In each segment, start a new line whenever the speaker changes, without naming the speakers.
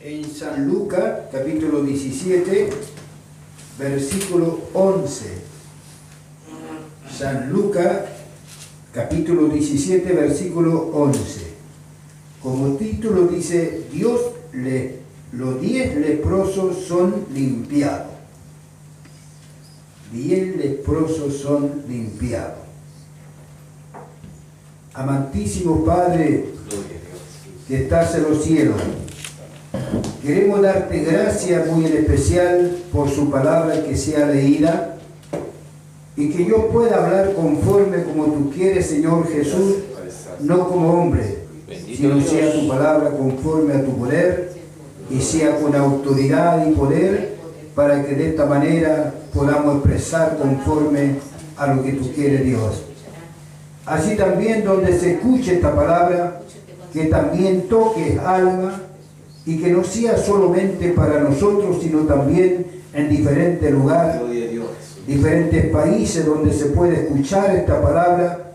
en San Lucas, capítulo 17, versículo 11. San Lucas, capítulo 17, versículo 11. Como título dice, los 10 leprosos son limpiados. 10 leprosos son limpiados. Amantísimo Padre, que estás en los cielos, queremos darte gracias muy en especial por su palabra que sea leída y que yo pueda hablar conforme como tú quieres, Señor Jesús, no como hombre, sino sea tu palabra conforme a tu poder y sea con autoridad y poder para que de esta manera podamos expresar conforme a lo que tú quieres, Dios. Así también donde se escuche esta palabra, que también toque alma y que no sea solamente para nosotros, sino también en diferentes lugares, diferentes países donde se puede escuchar esta palabra.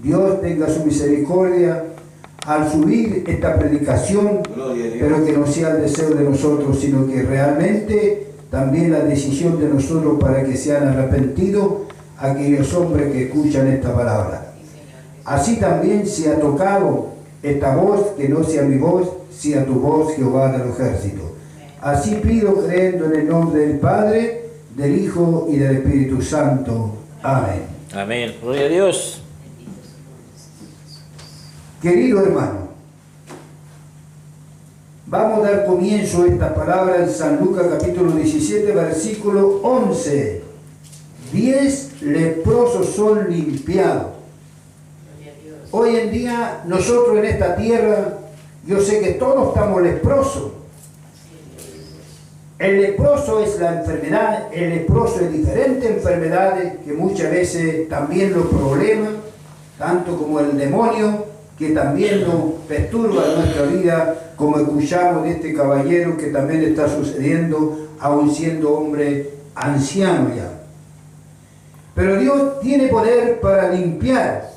Dios tenga su misericordia al subir esta predicación, pero que no sea el deseo de nosotros, sino que realmente también la decisión de nosotros para que sean arrepentidos aquellos hombres que escuchan esta palabra. Así también se ha tocado esta voz, que no sea mi voz, sea tu voz, Jehová de los ejércitos. Así pido creyendo en el nombre del Padre, del Hijo y del Espíritu Santo. Amén.
Amén. Gloria a Dios.
Querido hermano, vamos a dar comienzo a esta palabra en San Lucas capítulo 17, versículo 11. 10 leprosos son limpiados. Hoy en día nosotros en esta tierra, yo sé que todos estamos leprosos. El leproso es la enfermedad, el leproso es diferentes enfermedades que muchas veces también lo probleman, tanto como el demonio, que también nos perturba nuestra vida, como escuchamos de este caballero que también está sucediendo, aun siendo hombre anciano ya. Pero Dios tiene poder para limpiar,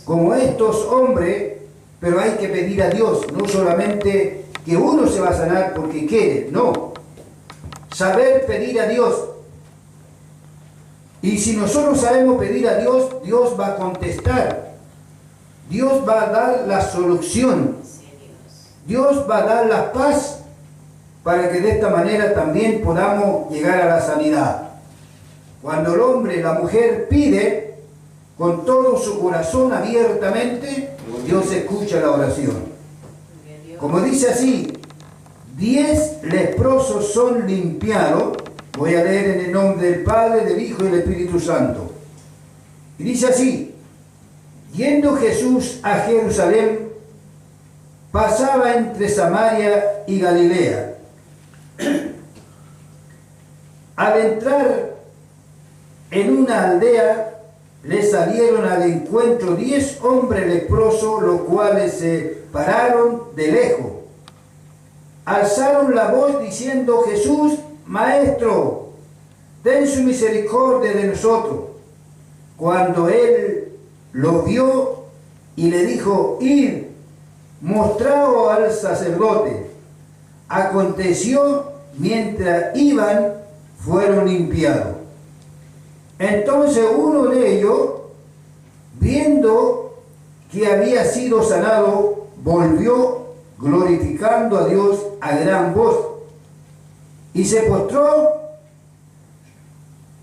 como estos hombres, pero hay que pedir a Dios, no solamente que uno se va a sanar porque quiere, no. Saber pedir a Dios. Y si nosotros sabemos pedir a Dios, Dios va a contestar. Dios va a dar la solución. Dios va a dar la paz para que de esta manera también podamos llegar a la sanidad. Cuando el hombre, la mujer pide con todo su corazón abiertamente, Dios escucha la oración. Como dice así, 10 leprosos son limpiados. Voy a leer en el nombre del Padre, del Hijo y del Espíritu Santo. Y dice así: yendo Jesús a Jerusalén, pasaba entre Samaria y Galilea. Al entrar en una aldea, le salieron al encuentro 10 hombres leprosos, los cuales se pararon de lejos. Alzaron la voz diciendo: Jesús, Maestro, ten su misericordia de nosotros. Cuando él lo vio y le dijo: id, mostraos al sacerdote. Aconteció mientras iban, fueron limpiados. Entonces uno de ellos, viendo que había sido sanado, volvió glorificando a Dios a gran voz, y se postró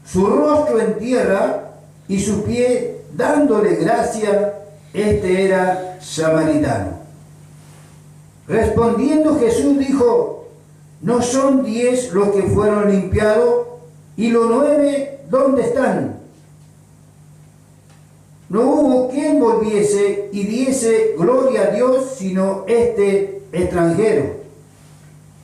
su rostro en tierra y su pie dándole gracia. Este era samaritano. Respondiendo Jesús dijo: ¿no son 10 los que fueron limpiados? ¿Y los 9 dónde están? No hubo quien volviese y diese gloria a Dios, sino este extranjero.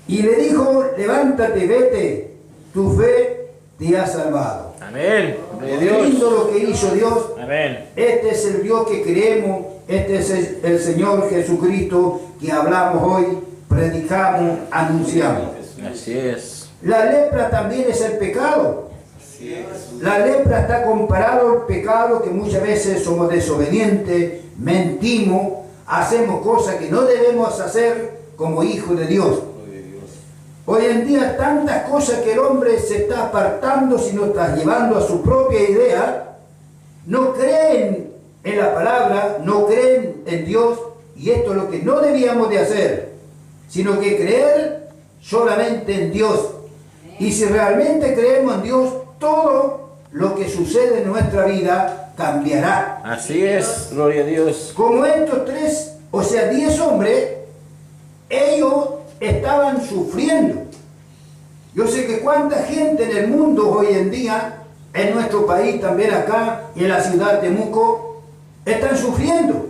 Y le dijo: levántate, vete, tu fe te ha salvado.
Amén.
Lindo lo que hizo Dios.
Amén.
Este es el Dios que creemos, este es el Señor Jesucristo que hablamos hoy, predicamos, anunciamos.
Así es.
La lepra también es el pecado. La lepra está comparado al pecado, que muchas veces somos desobedientes, mentimos, hacemos cosas que no debemos hacer como hijos de Dios. Hoy en día tantas cosas que el hombre se está apartando, sino está llevando a su propia idea. No creen en la palabra, no creen en Dios, y esto es lo que no debíamos de hacer, sino que creer solamente en Dios. Y si realmente creemos en Dios, todo lo que sucede en nuestra vida cambiará.
Así es, gloria a Dios.
Como estos 10 hombres, ellos estaban sufriendo. Yo sé que cuánta gente en el mundo hoy en día, en nuestro país, también acá, en la ciudad de Temuco, están sufriendo.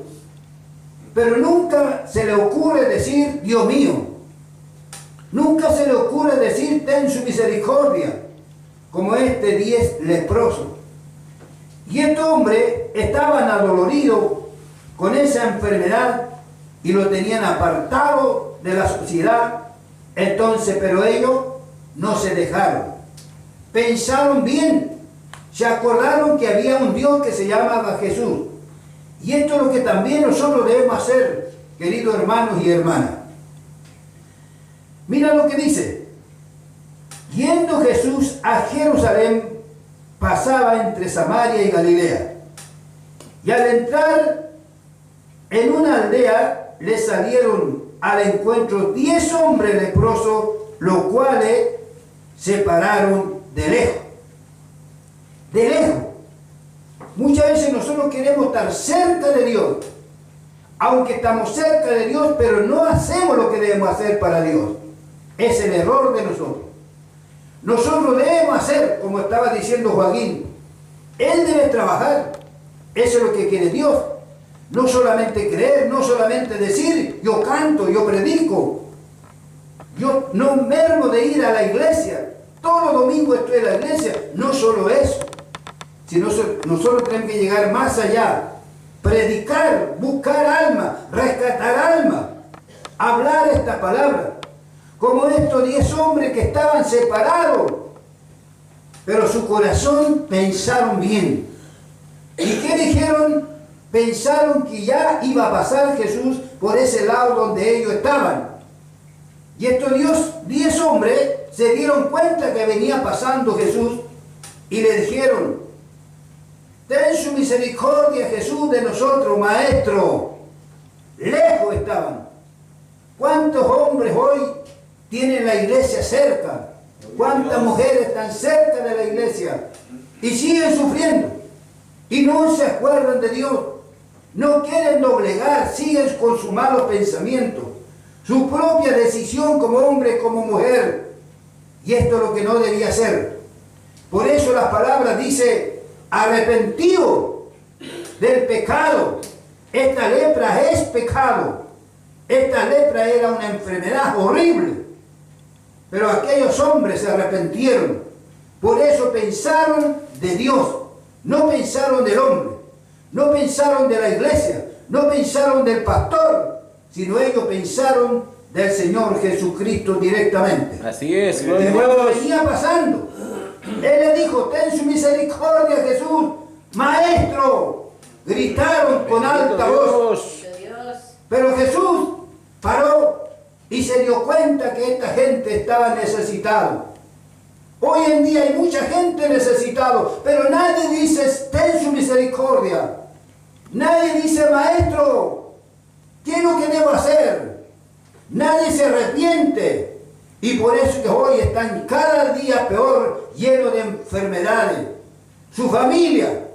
Pero nunca se le ocurre decir, Dios mío. Nunca se le ocurre decir, ten su misericordia, como 10 leprosos. Y estos hombres estaban adoloridos con esa enfermedad y lo tenían apartado de la sociedad. Entonces, pero ellos no se dejaron. Pensaron bien, se acordaron que había un Dios que se llamaba Jesús. Y esto es lo que también nosotros debemos hacer, queridos hermanos y hermanas. Mira lo que dice. Yendo Jesús a Jerusalén, pasaba entre Samaria y Galilea. Y al entrar en una aldea, le salieron al encuentro 10 hombres leprosos, los cuales se pararon de lejos. De lejos. Muchas veces nosotros queremos estar cerca de Dios, aunque estamos cerca de Dios, pero no hacemos lo que debemos hacer para Dios. Es el error de nosotros. Nosotros debemos hacer, como estaba diciendo Joaquín, Él debe trabajar. Eso es lo que quiere Dios. No solamente creer, no solamente decir, yo canto, yo predico. Yo no mermo de ir a la iglesia. Todos los domingos estoy en la iglesia. No solo eso. Sino nosotros tenemos que llegar más allá. Predicar, buscar alma, rescatar alma. Hablar esta palabra. Como estos 10 hombres que estaban separados. Pero su corazón pensaron bien. ¿Y qué dijeron? Pensaron que ya iba a pasar Jesús por ese lado donde ellos estaban. Y estos 10 hombres se dieron cuenta que venía pasando Jesús y le dijeron, ten su misericordia Jesús de nosotros, maestro. Lejos estaban. ¿Cuántos hombres hoy tienen la iglesia cerca? ¿Cuántas mujeres están cerca de la iglesia? Y siguen sufriendo. Y no se acuerdan de Dios. No quieren doblegar, siguen con sus malos pensamientos. Su propia decisión como hombre, como mujer. Y esto es lo que no debía ser. Por eso la palabra dice, arrepentido del pecado. Esta lepra es pecado. Esta lepra era una enfermedad horrible. Pero aquellos hombres se arrepintieron. Por eso pensaron de Dios. No pensaron del hombre. No pensaron de la iglesia. No pensaron del pastor. Sino ellos pensaron del Señor Jesucristo directamente.
Así es,
Y
gloria a
cuando
Dios.
venía pasando, Él le dijo, ten su misericordia Jesús. Maestro. Gritaron con alta voz. Pero Jesús paró y se dio cuenta que esta gente estaba necesitada. Hoy en día hay mucha gente necesitada, pero nadie dice, ten su misericordia. Nadie dice, maestro, ¿qué es lo que debo hacer? Nadie se arrepiente. Y por eso que hoy están cada día peor, llenos de enfermedades. Su familia,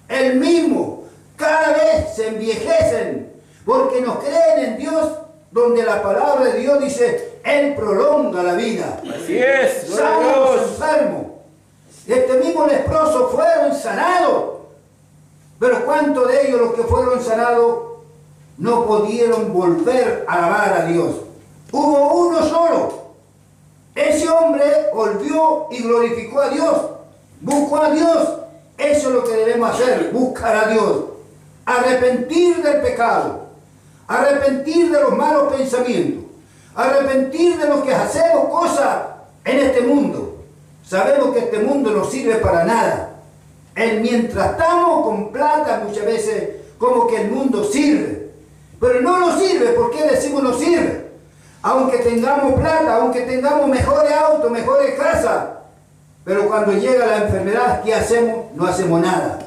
él mismo, cada vez se envejecen, porque no creen en Dios, donde la palabra de Dios dice, Él prolonga la vida.
Así es, gloria a
Sana a los
Dios.
enfermos. Este mismo leproso fueron sanados. Pero ¿cuántos de ellos, los que fueron sanados, no pudieron volver a alabar a Dios? Hubo uno solo. Ese hombre volvió y glorificó a Dios. Buscó a Dios. Eso es lo que debemos hacer, buscar a Dios. Arrepentir del pecado. Arrepentir de los malos pensamientos. Arrepentir de lo que hacemos cosas en este mundo. Sabemos que este mundo no sirve para nada. Mientras estamos con plata, muchas veces como que el mundo sirve. Pero no nos sirve. ¿Por qué decimos no sirve? aunque tengamos plata, aunque tengamos mejores autos, mejores casas, pero cuando llega la enfermedad, ¿qué hacemos? No hacemos nada.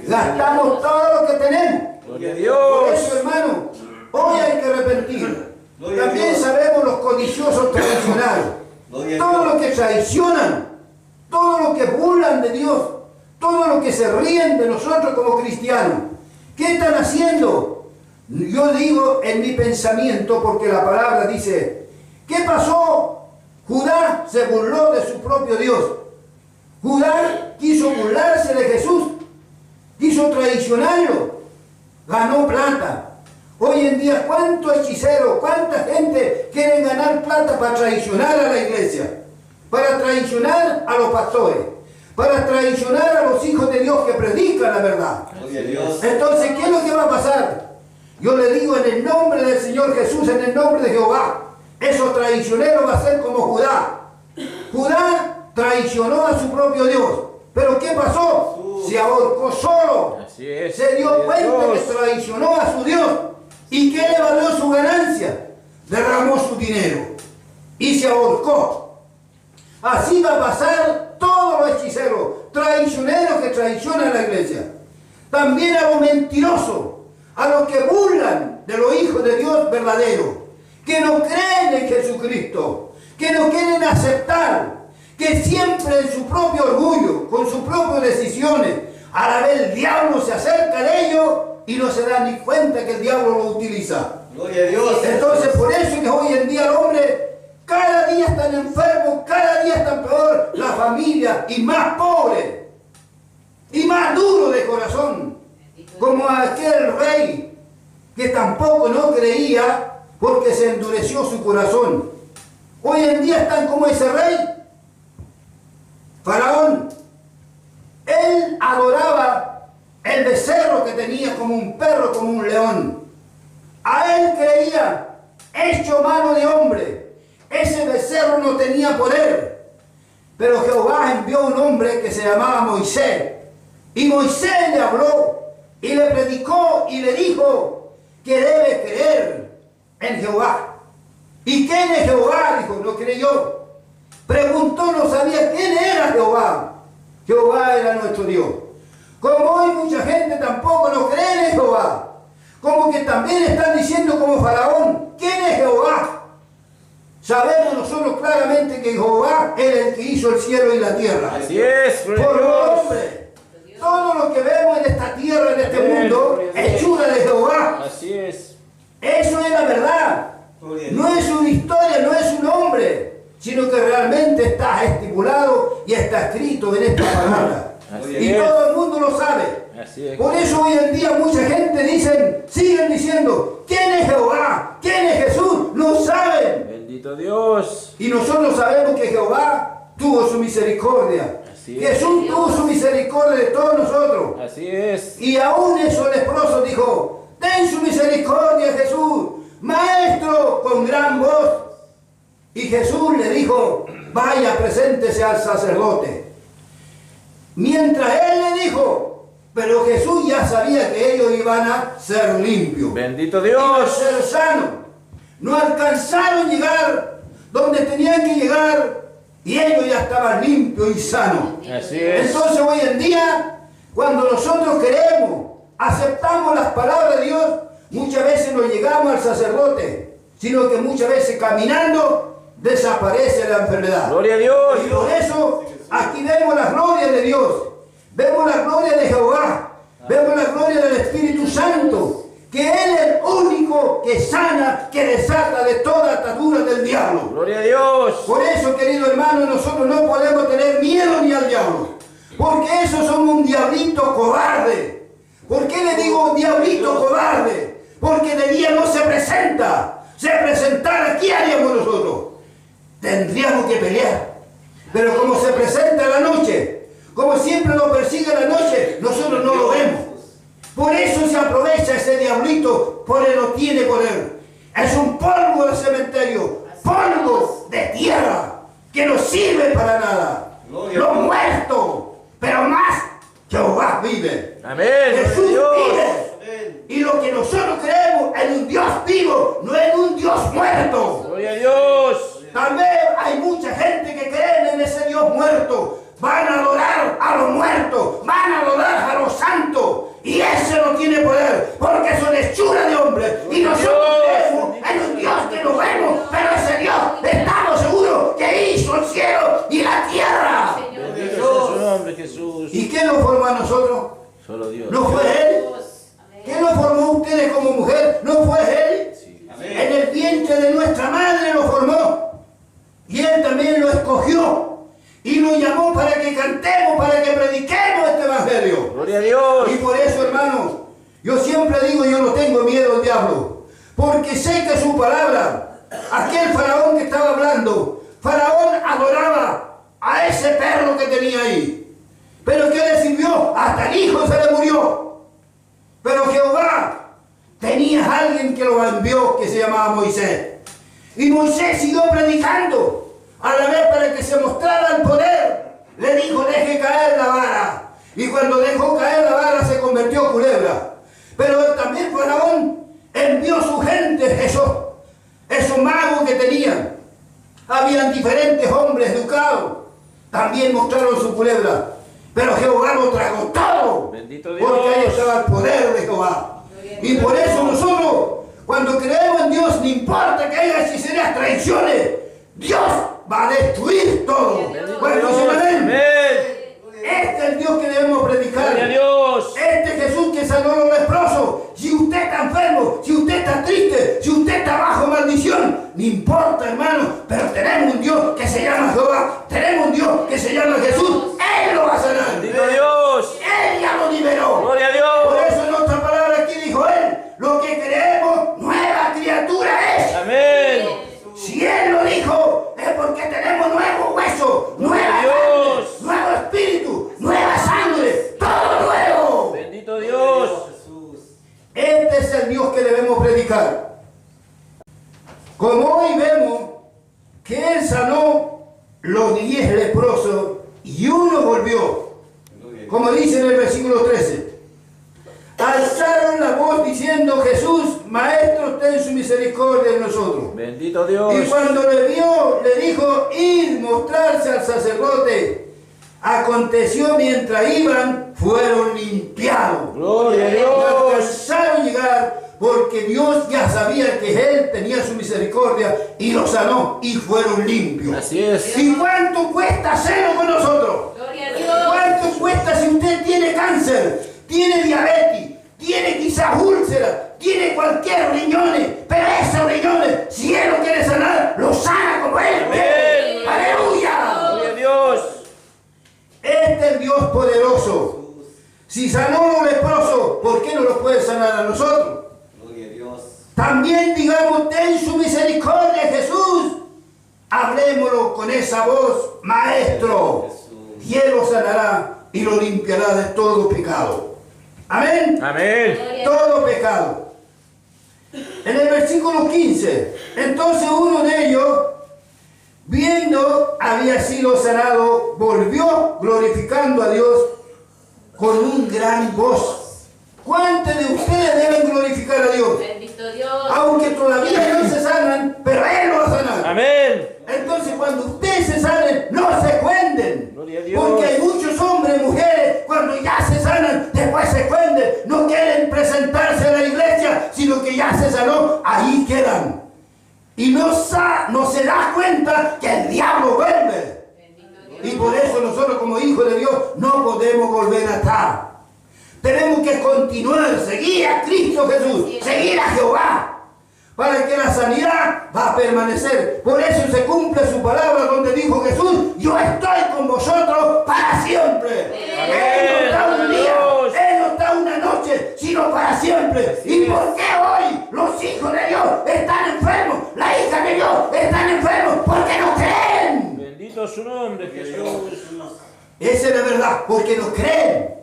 Gastamos todo lo que tenemos.
Gloria a
Por
Dios.
eso, hermano, hoy hay que arrepentir. También sabemos los codiciosos tradicionales, todos los que traicionan, todos los que burlan de Dios, todos los que se ríen de nosotros como cristianos. ¿Qué están haciendo? Yo digo en mi pensamiento, porque la palabra dice, ¿qué pasó? Judá se burló de su propio Dios. Judá quiso burlarse de Jesús, quiso traicionarlo, ganó plata. Hoy en día, ¿cuántos hechiceros, cuánta gente quieren ganar plata para traicionar a la iglesia? Para traicionar a los pastores, para traicionar a los hijos de Dios que predican la verdad. Entonces, ¿qué es lo que va a pasar? Yo le digo en el nombre del Señor Jesús, en el nombre de Jehová, esos traicioneros va a ser como Judá. Judá traicionó a su propio Dios. ¿Pero qué pasó? Se ahorcó solo.
Así es.
Se dio cuenta que traicionó a su Dios. ¿Y qué le valió su ganancia? Derramó su dinero y se ahorcó. Así va a pasar todos los hechiceros, traicioneros que traicionan a la iglesia. También a los mentirosos, a los que burlan de los hijos de Dios verdaderos, que no creen en Jesucristo, que no quieren aceptar, que siempre en su propio orgullo, con sus propias decisiones, a la vez el diablo se acerca de ellos y no se dan ni cuenta que el diablo lo utiliza.
Gloria a Dios.
Entonces, por eso es que hoy en día el hombre cada día están enfermos, cada día están peor la familia y más pobre y más duro de corazón, como aquel rey que tampoco no creía porque se endureció su corazón. Hoy en día están como ese rey, Faraón. Él adoraba el becerro que tenía como un perro, como un león. A él creía, hecho mano de hombre. Ese becerro no tenía poder. Pero Jehová envió un hombre que se llamaba Moisés. Y Moisés le habló y le predicó y le dijo que debe creer en Jehová. ¿Y quién es Jehová? Dijo, no creyó. Preguntó, no sabía quién era Jehová. Jehová era nuestro Dios. Como hoy mucha gente tampoco no cree en Jehová. Como que también están diciendo como Faraón, ¿quién es Jehová? Sabemos nosotros claramente que Jehová es el que hizo el cielo y la tierra.
Así es, gloria a
Por
Dios.
hombre. Todo lo que vemos en esta tierra, en este mundo, es hechura de Jehová.
Así es.
Eso es la verdad. No es una historia, no es un hombre, sino que realmente está estipulado y está escrito en esta palabra.
Así
Y
es.
todo el mundo lo sabe.
Así es.
Por eso hoy en día mucha gente siguen diciendo, ¿quién es Jehová? ¿Quién es Jesús? No saben.
Bendito Dios.
Y nosotros sabemos que Jehová tuvo su misericordia.
Así es.
Jesús tuvo su misericordia de todos nosotros.
Así es.
Y aún eso leproso dijo, ten su misericordia Jesús, maestro, con gran voz. Y Jesús le dijo, vaya, preséntese al sacerdote. Mientras él le dijo, pero Jesús ya sabía que ellos iban a ser limpios.
Bendito
Iban a
Dios.
ser sanos. No alcanzaron a llegar donde tenían que llegar y ellos ya estaban limpios y sanos.
Así es.
Entonces hoy en día, cuando nosotros creemos, aceptamos las palabras de Dios, muchas veces no llegamos al sacerdote, sino que muchas veces caminando desaparece la enfermedad.
Gloria a Dios.
Y por eso aquí vemos la gloria de Dios, vemos la gloria de Jehová, vemos la gloria del Espíritu Santo, que Él es el único que sana, que desata de toda atadura del diablo.
Gloria a Dios.
Por eso, querido hermano, nosotros no podemos tener miedo ni al diablo, porque esos son un diablito cobarde. ¿Por qué le digo un diablito cobarde? Porque de día no se presenta. Si presentara, ¿qué haríamos nosotros? Tendríamos que pelear. Pero como se presenta en la noche, como siempre lo persigue en la noche, nosotros no lo vemos. Por eso se aprovecha ese diablito, porque no tiene poder. Es un polvo de cementerio, polvo de tierra, que no sirve para nada. Los muertos, pero más Jehová vive.
Amén.
Jesús
Gloria a Dios.
vive. Y lo que nosotros creemos en un Dios vivo, no en un Dios muerto.
Gloria a Dios.
También hay mucha gente que cree en ese Dios muerto. Van a adorar a los muertos, van a adorar a los santos. Y ese no tiene poder, porque es una hechura de hombre. Y nosotros creemos en un Dios que no vemos, pero ese Dios estamos seguros que hizo el cielo y la tierra.
Bendito sea su nombre, Jesús.
¿Y quién nos formó a nosotros?
Solo Dios.
¿No fue Él? ¿Quién nos formó a ustedes como mujer? ¿No fue Él?
Sí.
En el vientre de nuestra madre lo formó. Y Él también lo escogió. Y nos llamó para que cantemos, para que prediquemos este evangelio.
Gloria a Dios.
Y por eso, hermano, yo siempre digo, yo no tengo miedo al diablo. Porque sé que su palabra, aquel faraón que estaba hablando, faraón adoraba a ese perro que tenía ahí. Pero ¿qué le sirvió? Hasta el hijo se le murió. Pero Jehová tenía a alguien que lo envió, que se llamaba Moisés. Y Moisés siguió predicando. A la vez, para que se mostrara el poder, le dijo, deje caer la vara. Y cuando dejó caer la vara se convirtió en culebra. Pero también Faraón envió su gente, esos magos que tenían. Habían diferentes hombres educados. También mostraron su culebra. Pero Jehová lo tragó todo.
Bendito Dios.
Porque ahí estaba el poder de Jehová. Y por eso nosotros, cuando creemos en Dios, no importa que haya hechicerías, traiciones, Dios va a destruir todo. Bueno, amén. Este es el Dios que debemos predicar.
Gloria a Dios.
Este Jesús que sanó a los leprosos. Si usted está enfermo, si usted está triste, si usted está bajo maldición, no importa, hermano, pero tenemos un Dios que se llama Jehová. Tenemos un Dios que se llama Jesús. Él lo va a sanar.
Bendito Dios.
Él ya lo liberó.
Gloria a Dios.
Por eso en otra palabra aquí dijo Él, lo que creemos, nueva criatura es.
Amén.
Si Él lo dijo, es porque tenemos nuevo hueso, nueva carne, nuevo espíritu, nueva sangre, todo nuevo.
Bendito Dios.
Este es el Dios que debemos predicar. Como hoy vemos que Él sanó los 10 leprosos y uno volvió. Como dice en el versículo 13. Alzaron la voz diciendo, Jesús, Maestro, ten su misericordia en nosotros.
Bendito Dios.
Y cuando le vio, le dijo, id, mostrarse al sacerdote. Aconteció mientras iban, fueron limpiados.
Gloria a
No
Dios.
alcanzaron a llegar porque Dios ya sabía que Él tenía su misericordia y los sanó y fueron limpios.
Así es.
¿Y cuánto cuesta hacerlo con nosotros?
Gloria a Dios.
¿Cuánto cuesta si usted tiene cáncer, tiene diabetes, tiene quizás úlcera, tiene cualquier riñones, pero esos riñones, si Él lo quiere sanar, lo sana como Él quiere? ¡Aleluya!
Gloria a Dios.
Este es el Dios poderoso. Si sanó a los leprosos, ¿por qué no los puede sanar a nosotros?
Gloria a Dios.
También digamos, ten su misericordia, Jesús. Hablémoslo con esa voz, Maestro. Y Él lo sanará y lo limpiará de todo pecado. Amén.
Amén.
Todo pecado. En el versículo 15, entonces uno de ellos, viendo había sido sanado, volvió glorificando a Dios con un gran voz. ¿Cuántos de ustedes deben glorificar a Dios?
Bendito Dios.
Aunque todavía no se sanan, pero Él lo va a sanar.
Amén.
Entonces cuando ustedes se sanen, no se cuenden.
Gloria a Dios.
Porque hay muchos hombres, mujeres, cuando ya se sanan, después se cuenden. No quieren presentarse a la iglesia, sino que ya se sanó, ahí quedan. Y no se da cuenta que el diablo vuelve.
Bendito Dios.
Y por eso nosotros como hijos de Dios no podemos volver atrás. Tenemos que continuar, seguir a Cristo Jesús, seguir a Jehová, para que la sanidad va a permanecer. Por eso se cumple su palabra donde dijo Jesús, yo estoy con vosotros para siempre. Él no está un día, Él no está una noche, sino para siempre. ¿Y por qué hoy los hijos de Dios están enfermos? Las hijas de Dios están enfermos porque no creen.
Bendito su nombre, Jesús.
Esa es la verdad, porque no creen.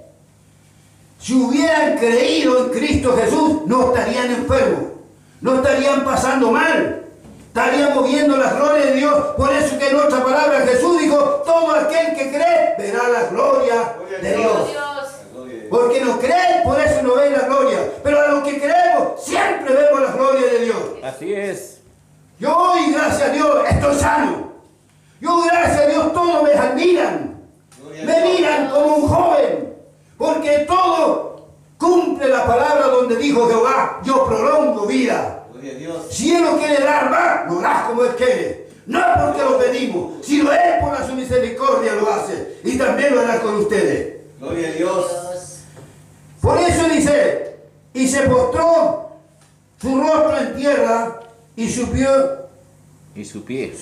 Si hubieran creído en Cristo Jesús, no estarían enfermos, no estarían pasando mal, estaríamos viendo la gloria de Dios. Por eso que en nuestra palabra Jesús dijo, todo aquel que cree verá la gloria de Dios. Porque no creen, por eso no ven la gloria. Pero a los que creemos, siempre vemos la gloria de Dios.
Así es.
Yo hoy, gracias a Dios, estoy sano. Yo, gracias a Dios, todos me admiran. Me miran como un joven. Porque todo cumple la palabra donde dijo Jehová, yo prolongo vida. Si Él lo quiere dar más, lo da como Él quiere. No es porque lo pedimos, sino Él por su misericordia lo hace. Y también lo hará con ustedes.
Gloria a Dios.
Por eso dice, y se postró su rostro en tierra y su pie,
Y su pie.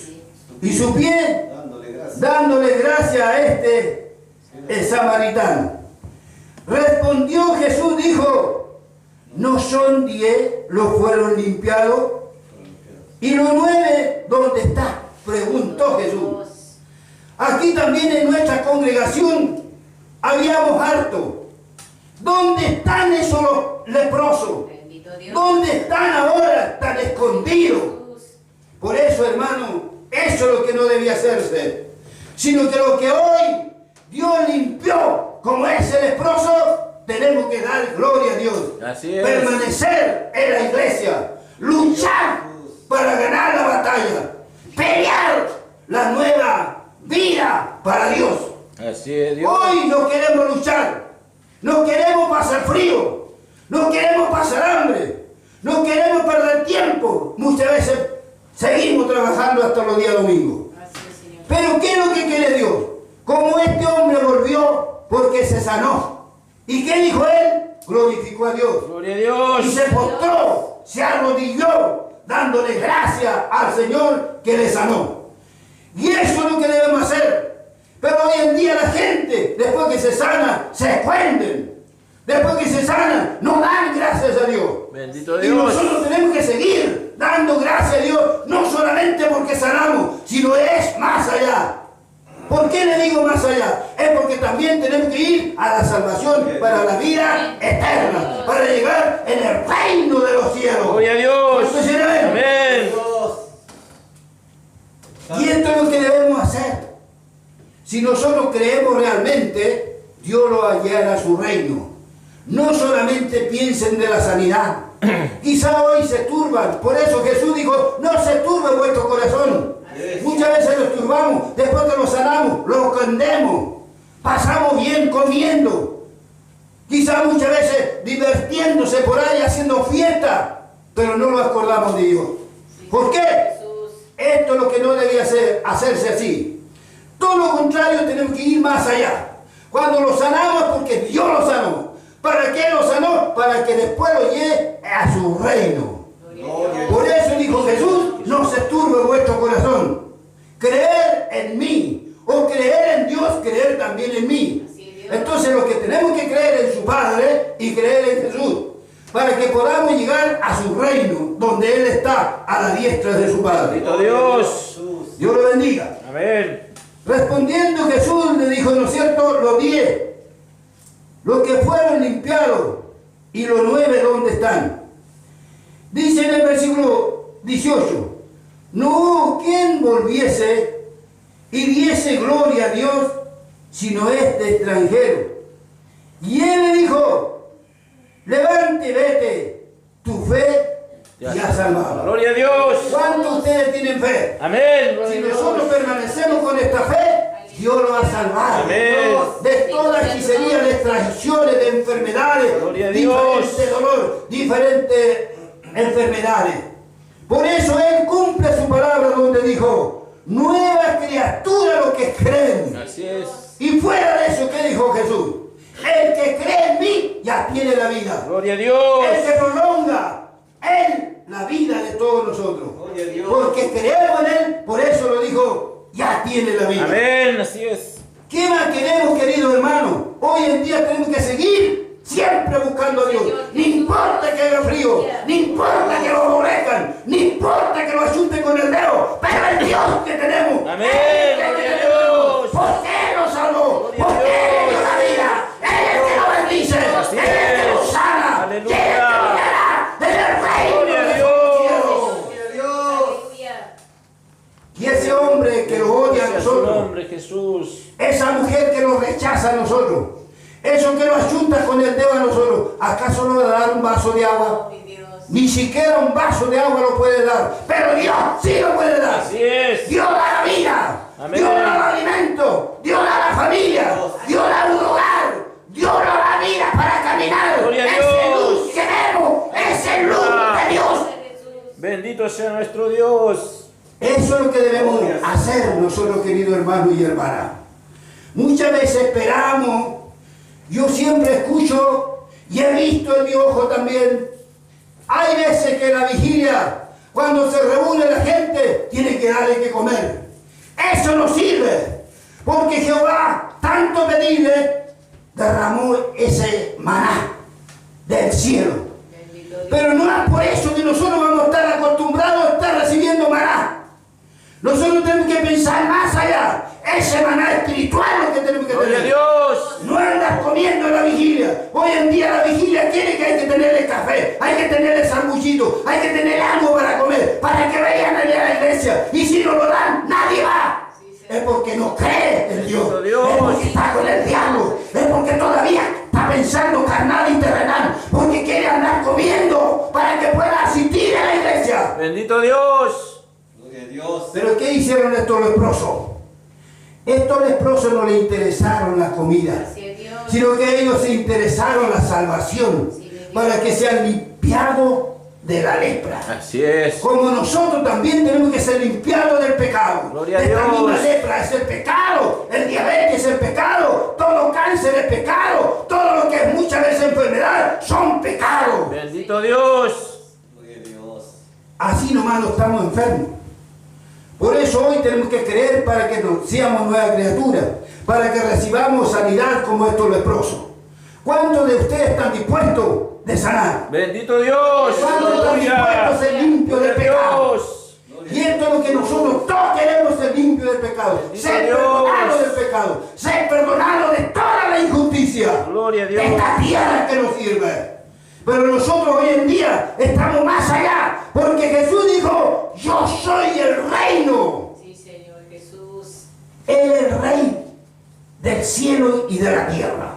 dándole gracia a el samaritano. Respondió Jesús, dijo, ¿no son 10 los fueron limpiados? ¿Y los 9 dónde está? Preguntó Jesús. Aquí también en nuestra congregación habíamos harto. ¿Dónde están esos leprosos? ¿Dónde están ahora tan escondidos? Por eso, hermano, eso es lo que no debía hacerse. Sino que lo que hoy Dios limpió, como ese leproso, tenemos que dar gloria a Dios.
Así es.
Permanecer en la iglesia. Luchar para ganar la batalla. Pelear la nueva vida para Dios.
Así es, Dios.
Hoy no queremos luchar. No queremos pasar frío. No queremos pasar hambre. No queremos perder tiempo. Muchas veces seguimos trabajando hasta los días domingos. Pero ¿qué es lo que quiere Dios? Como este hombre volvió porque se sanó. ¿Y qué dijo él? Glorificó a Dios.
Gloria a Dios.
Y se postró, se arrodilló, dándole gracias al Señor que le sanó. Y eso es lo que debemos hacer. Pero hoy en día la gente, después que se sana, se esconden. Después que se sana, no dan gracias a Dios.
Bendito
Y
Dios.
nosotros tenemos que seguir dando gracias a Dios, no solamente porque sanamos, sino es más allá. ¿Por qué le digo más allá? Es porque también tenemos que ir a la salvación para la vida eterna, para llegar en el reino de los cielos.
Gloria a Dios.
¿Cuántos dicen amén?
Amén.
Y esto es lo que debemos hacer. Si nosotros creemos realmente, Dios lo hallará a su reino. No solamente piensen de la sanidad. Quizá hoy se turban. Por eso Jesús dijo, no se turbe vuestro corazón. Muchas veces nos turbamos. Después que lo sanamos, lo escondemos. Pasamos bien comiendo. Quizá muchas veces divirtiéndose por ahí, haciendo fiesta. Pero no lo acordamos de Dios. ¿Por qué? Esto es lo que no debía hacerse así. Todo lo contrario, tenemos que ir más allá. Cuando lo sanamos es porque Dios lo sanó. ¿Para qué lo sanó? Para que después lo lleve a su reino. Por eso dijo Jesús, no se turbe vuestro corazón. Creer en mí, o creer en Dios, creer también en mí. Entonces lo que tenemos que creer en su Padre y creer en Jesús, para que podamos llegar a su reino, donde Él está a la diestra de su Padre.
Bendito Dios.
Dios lo bendiga.
Amén.
Respondiendo Jesús le dijo, ¿no es cierto?, los 10, los que fueron limpiados, y los 9, ¿dónde están? Dice en el versículo 18, no hubo quien volviese y diese gloria a Dios, sino este extranjero. Y él le dijo, levante, vete, tu fe te ha salvado.
Gloria a Dios.
¿Cuántos de ustedes tienen fe?
Amén.
Si nosotros permanecemos con esta fe, Dios lo va a salvar.
Amén.
De toda hechicería, de traiciones, de enfermedades,
Gloria a Dios.
diferente dolor, diferentes enfermedades. Por eso Él cumple su palabra donde dijo, nueva criatura los que creen.
Así es.
Y fuera de eso, ¿qué dijo Jesús? El que cree en mí ya tiene la vida.
Gloria a Dios.
El que prolonga Él la vida de todos nosotros. Porque creemos en Él, por eso lo dijo, ya tiene la vida.
Amén. Así es.
¿Qué más queremos, queridos hermanos? Hoy en día tenemos que seguir siempre buscando a Dios. No importa que haga frío, no importa que lo aborrezcan, no importa que lo asunten con el dedo, pero el Dios que tenemos.
Amén.
Él es el que
Gloria a
tenemos.
Dios.
¿Por qué nos salvó?
Gloria a
¿Por qué le dio
Dios.
la vida? Él es el que lo bendice,
Así
Él es el que
es.
nos sana,
Aleluya.
Él es el que nos dará en el reino
Gloria a
de
Dios.
los cielos. Y ese hombre que lo odia a
Sea su
nosotros,
nombre, Jesús.
esa mujer que nos rechaza a nosotros, eso que nos ayunta con el dedo a nosotros, ¿acaso nos va a dar un vaso de agua? Ni siquiera un vaso de agua lo puede dar. Pero Dios sí lo puede dar.
Así es.
Dios da la vida.
Amén.
Dios da el alimento. Dios da la familia. Dios da un hogar. Dios da la vida para caminar.
Gloria a
Ese
Dios.
luz que vemos. Ese luz de Dios.
Bendito sea nuestro Dios.
Eso es lo que debemos hacer nosotros, queridos hermanos y hermanas. Muchas veces esperamos. Yo siempre escucho y he visto en mi ojo también. Hay veces que en la vigilia, cuando se reúne la gente, tiene que darle que comer. Eso no sirve, porque Jehová, tanto pedirle, derramó ese maná del cielo. Pero no es por eso que nosotros vamos a estar acostumbrados a estar recibiendo maná. Nosotros tenemos que pensar más allá. Ese maná espiritual es lo que tenemos que
Gloria a
tener.
Dios.
No andas comiendo en la vigilia. Hoy en día la vigilia quiere que hay que tenerle café, hay que tenerle sanguchito, hay que tener algo para comer, para que vayan allá a la iglesia. Y si no lo dan, nadie va. Es porque no cree en Dios. Es porque está con el diablo. Es porque todavía está pensando carnal y terrenal. Porque quiere andar comiendo para que pueda asistir a la iglesia.
Bendito Dios.
Gloria a Dios.
Pero ¿qué hicieron estos leprosos? Estos leprosos no les interesaron la comida, sino que ellos se interesaron la salvación para que sean limpiados de la lepra.
Así es.
Como nosotros también tenemos que ser limpiados del pecado.
Gloria a
Esta
Dios.
misma lepra es el pecado, el diabetes es el pecado, todo cáncer es pecado, todo lo que es muchas veces enfermedad son pecados.
Bendito Dios.
Gloria a Dios.
Así nomás no estamos enfermos. Por eso hoy tenemos que creer para que seamos nuevas criaturas, para que recibamos sanidad como estos leprosos. ¿Cuántos de ustedes están dispuestos de sanar?
Bendito Dios.
¿Cuántos están dispuestos a ser limpios del
Gloria a
pecado?
Dios.
Y esto es lo que nosotros todos queremos, ser limpios del pecado,
Bendito
ser
Dios.
perdonados del pecado, ser perdonados de toda la injusticia.
Gloria a Dios.
Esta tierra que nos sirve. Pero nosotros hoy en día estamos más allá, porque Jesús dijo, yo soy el reino.
Sí, Señor Jesús.
Él es el rey del cielo y de la tierra.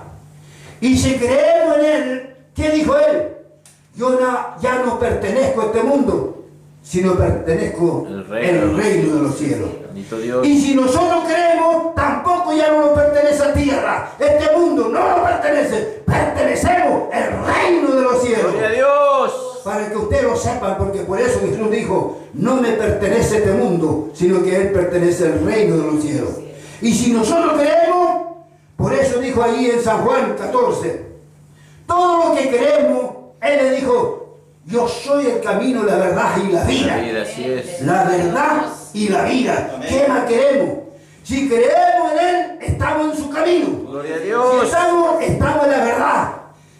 Y si creemos en Él, ¿qué dijo Él? Yo ya no pertenezco a este mundo, sino pertenezco al reino de los cielos.
Bendito Dios.
Y si nosotros creemos, tampoco ya no nos pertenece a tierra. Este mundo no nos pertenece. Pertenecemos al reino de los cielos.
Gloria a Dios.
Para que ustedes lo sepan, porque por eso Jesús dijo, no me pertenece este mundo, sino que Él pertenece al reino de los cielos. Y si nosotros creemos, por eso dijo ahí en San Juan 14, todo lo que creemos, Él le dijo, yo soy el camino, la verdad y la vida.
Así es.
La verdad y la vida.
Amén.
¿Qué más queremos? Si creemos en Él, estamos en su camino.
Gloria a
Si
Dios.
estamos en la verdad.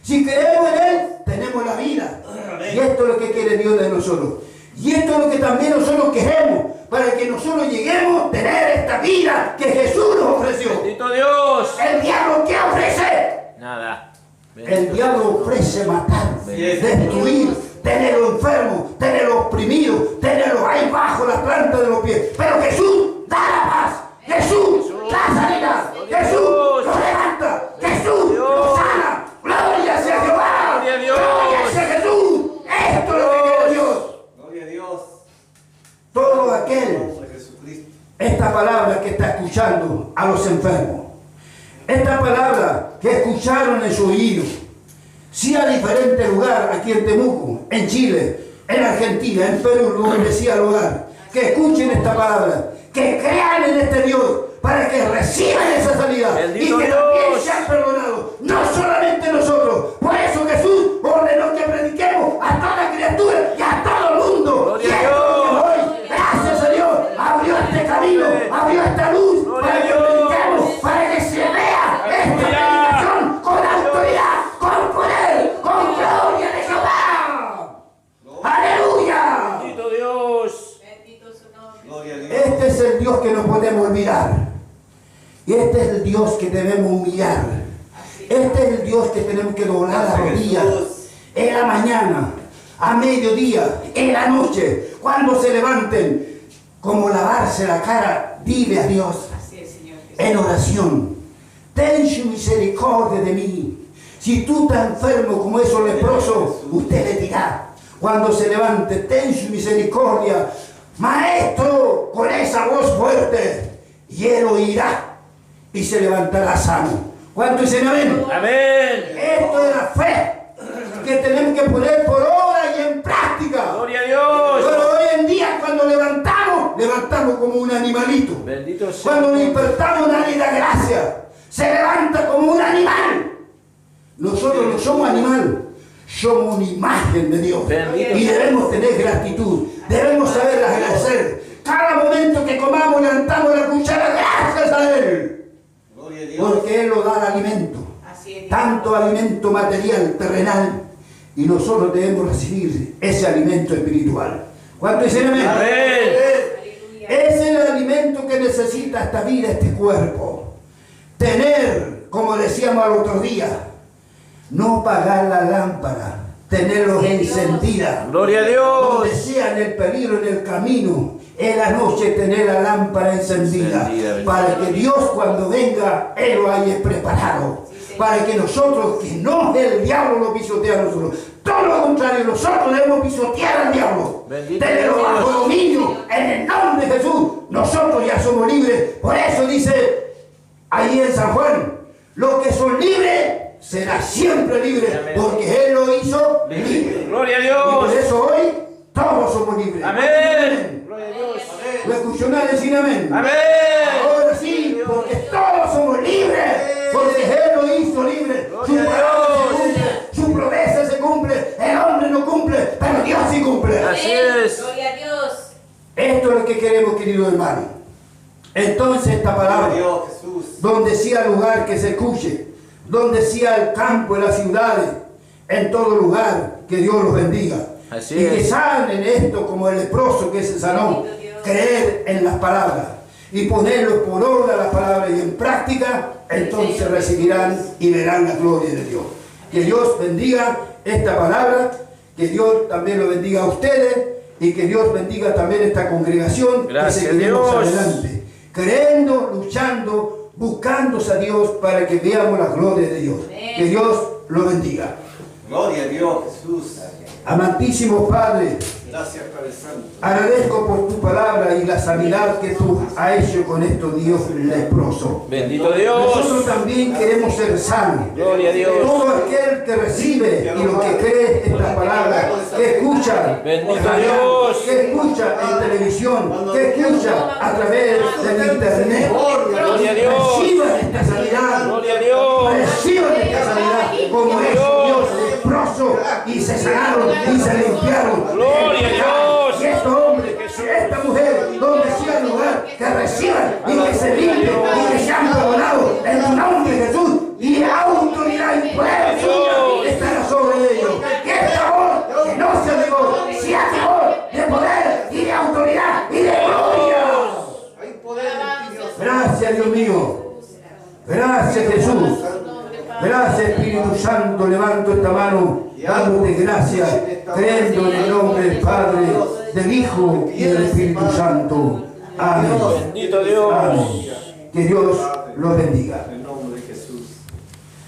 Si creemos en Él, tenemos la vida.
Amén.
Y esto es lo que quiere Dios de nosotros. Y esto es lo que también nosotros queremos, para que nosotros lleguemos a tener esta vida que Jesús nos ofreció.
Bendito Dios.
El diablo, ¿qué ofrece?
Nada.
El diablo ofrece matar,
es.
destruir, tenerlo enfermo, tenerlo oprimido, tenerlo ahí bajo la planta de los pies. Pero Jesús da la paz, Jesús da sanidad, Jesús lo levanta, Jesús lo sana. Gloria sea Jehová,
Gloria a Dios.
gloria sea Jesús. Esto es lo que quiere Dios.
Gloria a Dios.
Todo aquel,
Vamos a Jesucristo.
esta palabra que está escuchando a los enfermos, esta palabra que escucharon en su oído, sea diferente lugar, aquí en Temuco, en Chile, en Argentina, en Perú, donde sea lugar, que escuchen esta palabra, que crean en este Dios, para que reciban esa sanidad
Bendito
y que
Dios.
también sean perdonados, no solamente nosotros. Por eso Jesús ordenó que prediquemos a toda criatura y a todo el mundo.
Gloria
Y
a
esto
Dios.
que hoy, gracias a Dios, abrió este camino, abrió esta luz,
Gloria
para
a
que
Dios.
prediquemos, para que se vea esta predicación con autoridad, con poder, con gloria de Jehová. ¡Aleluya!
Bendito Dios.
Bendito su nombre.
Gloria a Dios.
Este es el Dios que no podemos olvidar. Y este es el Dios que debemos humillar. Este es el Dios que tenemos que doblar las rodillas en la mañana, a mediodía, en la noche, cuando se levanten, como lavarse la cara, dile a Dios
Así es, Señor Jesús.
en oración: ten su misericordia de mí. Si tú estás enfermo como esos leprosos, usted le dirá, Cuando se levante, ten su misericordia, Maestro, con esa voz fuerte, y él oirá y se levantará sano. ¿Cuánto dicen amén?
Amén.
Esto es la fe que tenemos que poner por obra y en práctica.
Gloria a Dios.
Pero hoy en día cuando levantamos como un animalito.
Bendito sea.
Cuando nos despertamos nadie da gracia. Se levanta como un animal. Nosotros no somos animal, somos una imagen de Dios.
Bendito
Y
sea.
debemos tener gratitud. Debemos saber agradecer. Cada momento que comamos levantamos la cuchara gracias a Él.
Gloria a Dios.
Porque Él nos da el alimento.
Así es.
Tanto alimento material, terrenal, y nosotros debemos recibir ese alimento espiritual. ¿Cuánto dicen amén?
Amén.
Aleluya.
Es el alimento que necesita esta vida, este cuerpo. Tener, como decíamos al otro día, no apagar la lámpara, tenerlos encendida.
Gloria a Dios.
Donde sea en el peligro, en el camino, en la noche tener la lámpara encendida,
Encendida,
para que Dios cuando venga, Él lo haya preparado, para que nosotros, que no el diablo lo pisotea a nosotros, todo lo contrario, nosotros debemos pisotear al diablo,
Bendito
tenerlo
Dios.
bajo dominio, en el nombre de Jesús. Nosotros ya somos libres. Por eso dice ahí en San Juan, los que son libres será siempre libre,
Amén.
porque Él lo hizo libre.
Gloria a
Y por
Dios.
eso hoy todos somos libres.
Amén. Gloria a Dios.
¿Lo escuchó nadie decir amén?
Amén.
Ahora sí, porque todos somos libres, porque Él lo hizo libre. Su
Gloria a
palabra se
Dios.
cumple, su promesa se cumple, el hombre no cumple, pero Dios sí cumple.
Así es.
Gloria a Dios.
Esto es lo que queremos, querido hermano. Entonces esta
Gloria a
palabra,
Dios, Jesús.
donde sea lugar que se escuche, donde sea el campo, en las ciudades, en todo lugar, que Dios los bendiga.
Así
y que
es.
sanen esto como el leproso que se sanó,
Bendito Dios.
creer en las palabras y ponerlo por obra las palabras y en práctica, entonces recibirán y verán la gloria de Dios. Que Dios bendiga esta palabra, que Dios también lo bendiga a ustedes y que Dios bendiga también esta congregación.
Gracias,
que seguiremos
Dios.
adelante, creyendo, luchando, buscándose a Dios para que veamos la gloria de Dios.
Amén.
Que Dios lo bendiga.
Gloria a Dios, Jesús.
Amantísimo Padre,
Gracias, Padre Santo.
agradezco por tu palabra y la sanidad que tú has hecho con estos Dios leprosos.
Bendito
Nosotros
Dios.
también queremos ser sanos.
Gloria a Dios.
Todo aquel que recibe y los que cree esta palabra, que escucha,
Bendito
en radio,
Dios.
que escucha en televisión, que escucha a través del internet,
Gloria a Dios.
reciban esta sanidad,
Gloria a Dios.
reciban esta sanidad, como es Dios leproso, y se sanaron y se limpiaron.
Gloria a Dios.
Y estos hombres, esta mujer, donde sea el lugar, que reciban y que se limpien y que sean perdonados en el nombre de Jesús. Y autoridad y poder suya estará sobre ellos. Y esta voz, que no sea de voz, sea de voz, de poder y de autoridad y de gloria.
Hay poder en ti, Dios.
Gracias, Dios mío. Gracias, Jesús. Gracias, Espíritu Santo. Levanto esta mano dándote gracias, creyendo en el nombre del Padre, del Hijo y del Espíritu Santo. Amén.
Bendito Dios.
Amén. Que Dios los bendiga.